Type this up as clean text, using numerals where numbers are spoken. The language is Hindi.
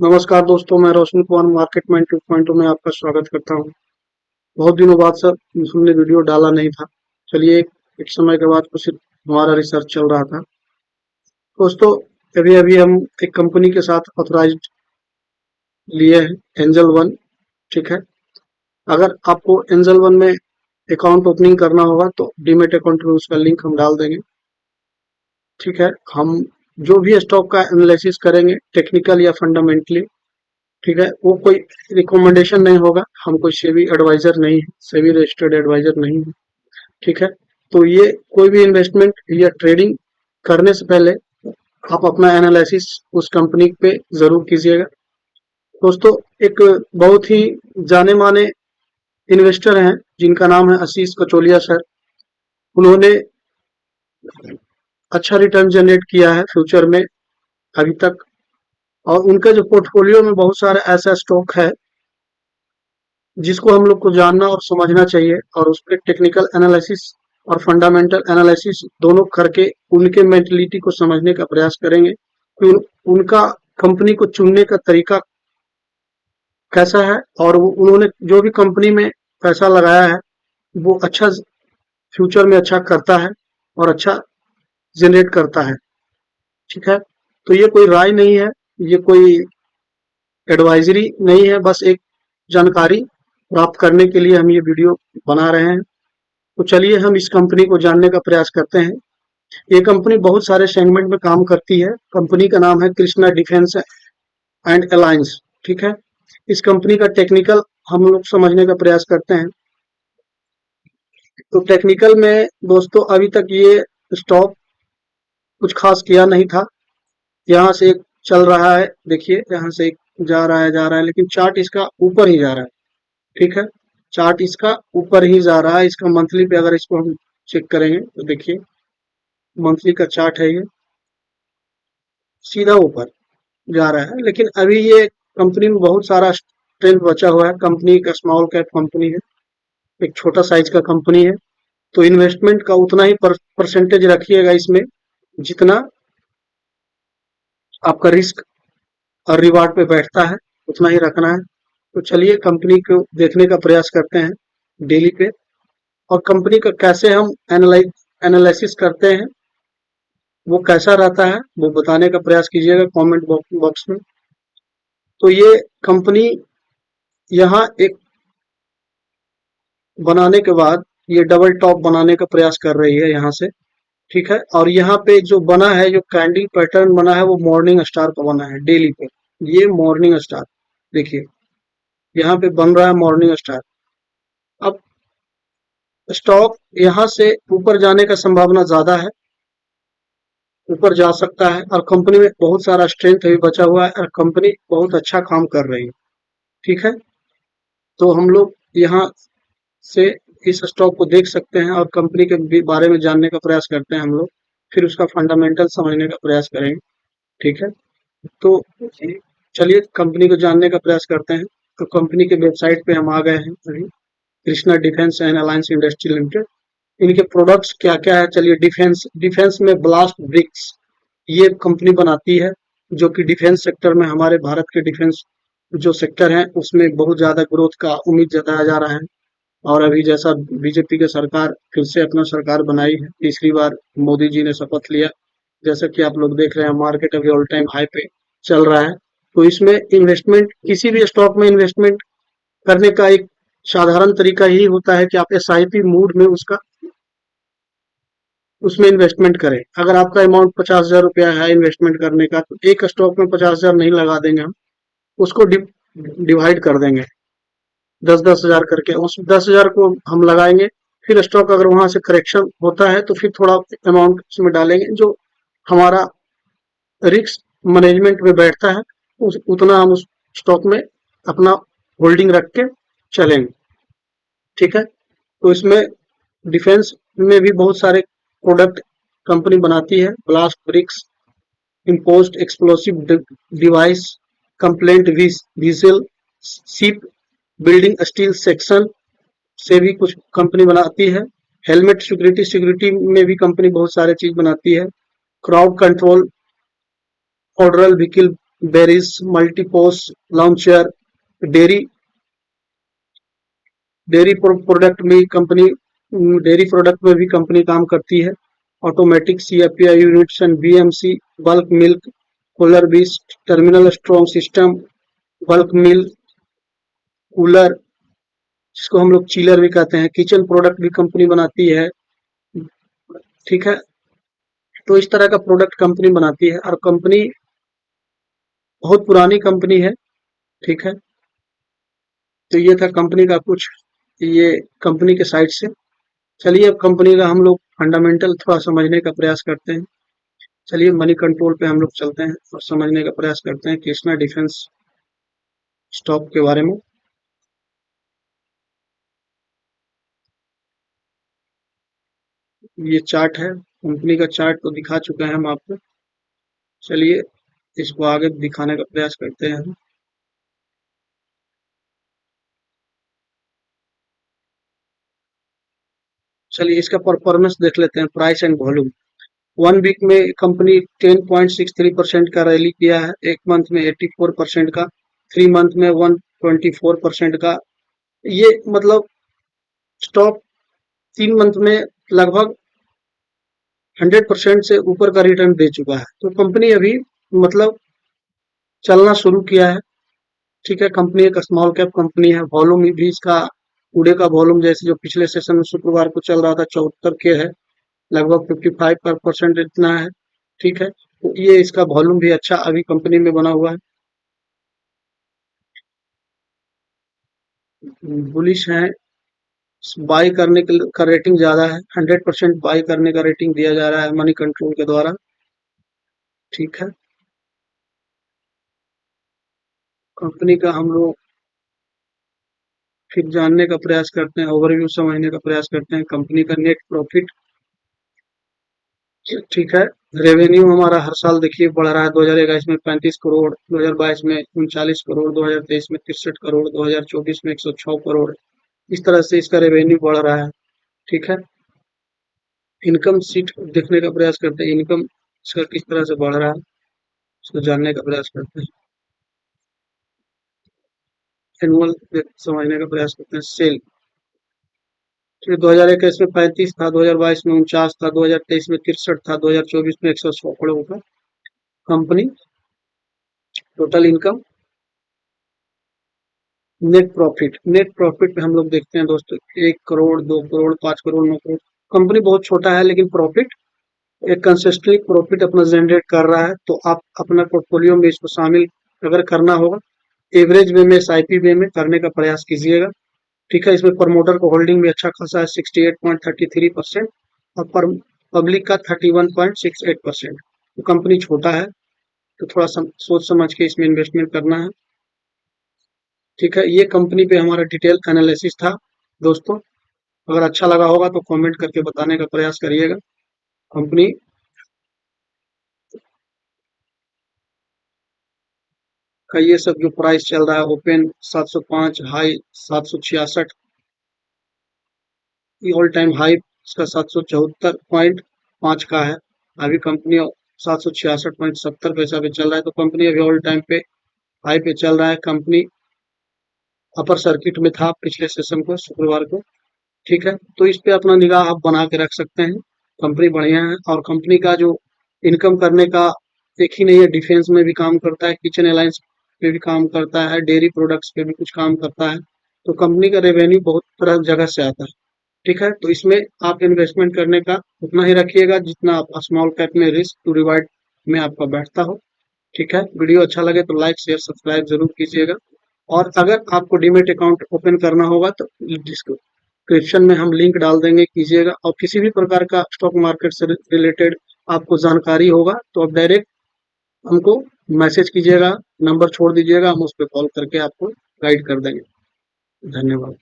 नमस्कार दोस्तों, मैं रोशन कुमार मार्केट माइंड 2.0 में आपका स्वागत करता हूं। बहुत दिनों बाद सर हमने वीडियो डाला नहीं था। चलिए एक समय के बाद कुछ हमारा रिसर्च चल रहा था। दोस्तों, अभी अभी हम एक कंपनी के साथ ऑथराइज्ड लिए हैं, एंजल वन। ठीक है। अगर आपको एंजल वन में अकाउंट ओपनिंग करना होगा तो डीमेट अकाउंट में उसका लिंक हम डाल देंगे। ठीक है। हम जो भी स्टॉक का एनालिसिस करेंगे, टेक्निकल या फंडामेंटली, ठीक है, वो कोई रिकमेंडेशन नहीं होगा। हम कोई सेबी एडवाइजर नहीं है, सेबी रजिस्टर्ड एडवाइजर नहीं है। ठीक है। तो ये कोई भी इन्वेस्टमेंट या ट्रेडिंग करने से पहले आप अपना एनालिसिस उस कंपनी पे जरूर कीजिएगा। दोस्तों, एक बहुत ही जाने माने इन्वेस्टर हैं जिनका नाम है आशीष कचोलिया सर। उन्होंने अच्छा रिटर्न जनरेट किया है फ्यूचर में अभी तक, और उनका जो पोर्टफोलियो में बहुत सारा ऐसा स्टॉक है जिसको हम लोग को जानना और समझना चाहिए, और उस पर टेक्निकल एनालिसिस और फंडामेंटल एनालिसिस दोनों करके उनके मेंटलिटी को समझने का प्रयास करेंगे कि उनका कंपनी को चुनने का तरीका कैसा है, और उन्होंने जो भी कंपनी में पैसा लगाया है वो अच्छा फ्यूचर में अच्छा करता है और अच्छा जनरेट करता है। ठीक है। तो ये कोई राय नहीं है, ये कोई एडवाइजरी नहीं है, बस एक जानकारी प्राप्त करने के लिए हम ये वीडियो बना रहे हैं। तो चलिए हम इस कंपनी को जानने का प्रयास करते हैं। ये कंपनी बहुत सारे सेगमेंट में काम करती है। कंपनी का नाम है कृष्णा डिफेंस एंड अलायंस। ठीक है। इस कंपनी का टेक्निकल हम लोग समझने का प्रयास करते हैं। तो टेक्निकल में दोस्तों अभी तक ये स्टॉक कुछ खास किया नहीं था। यहाँ से एक चल रहा है, देखिए यहाँ से एक जा रहा है, लेकिन चार्ट इसका ऊपर ही जा रहा है। ठीक है। चार्ट इसका ऊपर ही जा रहा है। इसका मंथली पे अगर इसको हम चेक करेंगे तो देखिए मंथली का चार्ट है, ये सीधा ऊपर जा रहा है। लेकिन अभी ये कंपनी में बहुत सारा स्ट्रेंथ बचा हुआ है। कंपनी एक स्मॉल कैप कंपनी है, एक छोटा साइज का कंपनी है। तो इन्वेस्टमेंट का उतना ही परसेंटेज रखिएगा इसमें जितना आपका रिस्क और रिवार्ड पे बैठता है, उतना ही रखना है। तो चलिए कंपनी को देखने का प्रयास करते हैं डेली पे, और कंपनी का कैसे हम एनालिसिस करते हैं, वो कैसा रहता है वो बताने का प्रयास कीजिएगा कमेंट बॉक्स में। तो ये कंपनी यहाँ एक बनाने के बाद ये डबल टॉप बनाने का प्रयास कर रही है यहाँ से। ठीक है। और यहाँ पे जो बना है, जो कैंडल पैटर्न बना है, वो मॉर्निंग स्टार का बना है डेली पे। ये मॉर्निंग स्टार देखिए, यहाँ पे बन रहा है मॉर्निंग स्टार। अब स्टॉक यहाँ से ऊपर जाने का संभावना ज्यादा है, ऊपर जा सकता है, और कंपनी में बहुत सारा स्ट्रेंथ अभी बचा हुआ है, और कंपनी बहुत अच्छा काम कर रही है। ठीक है। तो हम लोग यहाँ से इस स्टॉक को देख सकते हैं और कंपनी के बारे में जानने का प्रयास करते हैं हम लोग, फिर उसका फंडामेंटल समझने का प्रयास करेंगे। ठीक है। तो चलिए कंपनी को जानने का प्रयास करते हैं। तो कंपनी के वेबसाइट पे हम आ गए हैं अभी, Krishna defence and alliance industry limited. इनके प्रोडक्ट्स क्या क्या है, चलिए डिफेंस डिफेंस में ब्लास्ट ब्रिक्स ये कंपनी बनाती है, जो कि डिफेंस सेक्टर में, हमारे भारत के डिफेंस जो सेक्टर है उसमें बहुत ज्यादा ग्रोथ का उम्मीद जताया जा रहा है। और अभी जैसा बीजेपी की सरकार फिर से अपना सरकार बनाई है, तीसरी बार मोदी जी ने शपथ लिया, जैसा कि आप लोग देख रहे हैं मार्केट अभी ऑल टाइम हाई पे चल रहा है। तो इसमें इन्वेस्टमेंट, किसी भी स्टॉक में इन्वेस्टमेंट करने का एक साधारण तरीका यही होता है कि आप एसआईपी मूड में उसमें इन्वेस्टमेंट करें। अगर आपका अमाउंट 50,000 रुपया है इन्वेस्टमेंट करने का, तो एक स्टॉक में 50,000 नहीं लगा देंगे हम, उसको डिवाइड कर देंगे 10-10 हजार करके। उस 10,000 को हम लगाएंगे, फिर स्टॉक अगर वहां से करेक्शन होता है तो फिर थोड़ा अमाउंट उसमें डालेंगे, जो हमारा रिस्क मैनेजमेंट में बैठता है, उतना हम उस स्टॉक में अपना होल्डिंग रख के चलेंगे। ठीक है। तो इसमें डिफेंस में भी बहुत सारे प्रोडक्ट कंपनी बनाती है, blast bricks, imposed explosive device, complaint whistle, ship building steel section से भी कुछ कंपनी बनाती है। हेलमेट सिक्योरिटी सिक्योरिटी में भी कंपनी बहुत सारे चीज बनाती है। क्राउड कंट्रोल, ऑर्डरल व्हीकल बेरीज, मल्टीपोस लॉन्चर, डेयरी डेयरी प्रोडक्ट में कंपनी डेयरी प्रोडक्ट में भी कंपनी काम करती है। Automatic CFPI units and BMC, bulk milk, cooler बीस्ट, terminal strong system, bulk milk, cooler, जिसको हम लोग चिलर भी कहते हैं, किचन प्रोडक्ट भी कंपनी बनाती है। ठीक है, तो इस तरह का प्रोडक्ट कंपनी बनाती है और कंपनी बहुत पुरानी कंपनी है। ठीक है, तो ये था कंपनी का कुछ, ये कंपनी के साइड से। चलिए अब कंपनी का हम लोग फंडामेंटल थोड़ा समझने का प्रयास करते हैं। चलिए मनी कंट्रोल पे हम लोग चलते हैं और समझने का प्रयास करते हैं कृष्णा डिफेंस स्टॉक के बारे में। ये चार्ट है, कंपनी का चार्ट तो दिखा चुके हैं हम आपको। चलिए इसको आगे दिखाने का प्रयास करते हैं हम। चलिए इसका परफॉर्मेंस देख लेते हैं, प्राइस एंड वॉल्यूम। 1 वीक में कंपनी 10.63% का रैली किया है, एक मंथ में 84% का, 3 मंथ में 124% का। ये मतलब स्टॉक 3 मंथ में लगभग 100% से ऊपर का रिटर्न दे चुका है। तो कंपनी अभी मतलब चलना शुरू किया है। ठीक है, कंपनी एक स्मॉल कैप कंपनी है। वॉल्यूम भी इसका टुडे का वॉल्यूम जैसे जो पिछले सेशन में शुक्रवार को चल रहा था 74 के है, लगभग 55% इतना है। ठीक है, तो ये इसका वॉल्यूम भी अच्छा अभी कंपनी में बना हुआ है। बुलिश है, बाई करने का रेटिंग ज्यादा है, 100% बाई करने का रेटिंग दिया जा रहा है मनी कंट्रोल के द्वारा। ठीक है, कंपनी का हम लोग फिर जानने का प्रयास करते हैं, ओवरव्यू समझने का प्रयास करते हैं। कंपनी का नेट प्रॉफिट, ठीक है, रेवेन्यू हमारा हर साल देखिए बढ़ रहा है। 2021 में 35 करोड़, 2022 में 39 करोड़, 2023 में 63 करोड़, 2024 में 106 करोड़। इस तरह से इसका रेवेन्यू बढ़ रहा है। ठीक है, इनकम सीट देखने का प्रयास करते हैं, इनकम इसका किस तरह से बढ़ रहा है इसको जानने का प्रयास करते हैं। एनुअल समझने का प्रयास करते हैं। सेल, फिर 2021 में 35 था, 2022 में 49 था, 2023 में 63 था, 2024 में 106 करोड़ का company total income. Net profit पे हम लोग देखते हैं दोस्तों, 1 करोड़, 2 करोड़, 5 करोड़, 9 करोड़। कंपनी बहुत छोटा है लेकिन प्रॉफिट एक कंसिस्टेंटली प्रॉफिट अपना जनरेट कर रहा है। तो आप अपना पोर्टफोलियो में इसको शामिल अगर करना होगा, एवरेज वे में, एसआईपी वे में करने का प्रयास कीजिएगा। ठीक है, इसमें प्रमोटर को होल्डिंग भी अच्छा खासा है, 68.33% और पब्लिक का 31.68%। तो कंपनी छोटा है तो थोड़ा सोच समझ के इसमें इन्वेस्टमेंट करना है। ठीक है, ये कंपनी पे हमारा डिटेल एनालिसिस था दोस्तों। अगर अच्छा लगा होगा तो कमेंट करके बताने का प्रयास करिएगा। कंपनी का ये सब जो प्राइस चल रहा है, ओपन 705, हाई 766, ये ऑल टाइम हाई इसका 774.5 का है। अभी कंपनी 766.70 पैसा पे चल रहा है। तो कंपनी अभी ऑल टाइम पे हाई पे चल रहा है। कंपनी अपर सर्किट में था पिछले सेशन को शुक्रवार को। ठीक है, तो इस पे अपना निगाह आप बना के रख सकते हैं। कंपनी बढ़िया है और कंपनी का जो इनकम करने का एक ही नहीं है, डिफेंस में भी काम करता है, किचन अलायंस पे भी काम करता है, डेयरी प्रोडक्ट्स पे भी कुछ काम करता है। तो कंपनी का रेवेन्यू बहुत तरह जगह से आता है। ठीक है, तो इसमें आप इन्वेस्टमेंट करने का उतना ही रखिएगा जितना आप स्मॉल कैप में रिस्क टू रिवार्ड में आपका बैठता हो। ठीक है, वीडियो अच्छा लगे तो लाइक शेयर सब्सक्राइब जरूर कीजिएगा। और अगर आपको डीमेट अकाउंट ओपन करना होगा तो डिस्क्रिप्शन में हम लिंक डाल देंगे, कीजिएगा। और किसी भी प्रकार का स्टॉक मार्केट से रिलेटेड आपको जानकारी होगा तो आप डायरेक्ट हमको मैसेज कीजिएगा, नंबर छोड़ दीजिएगा, हम उस पर कॉल करके आपको गाइड कर देंगे। धन्यवाद।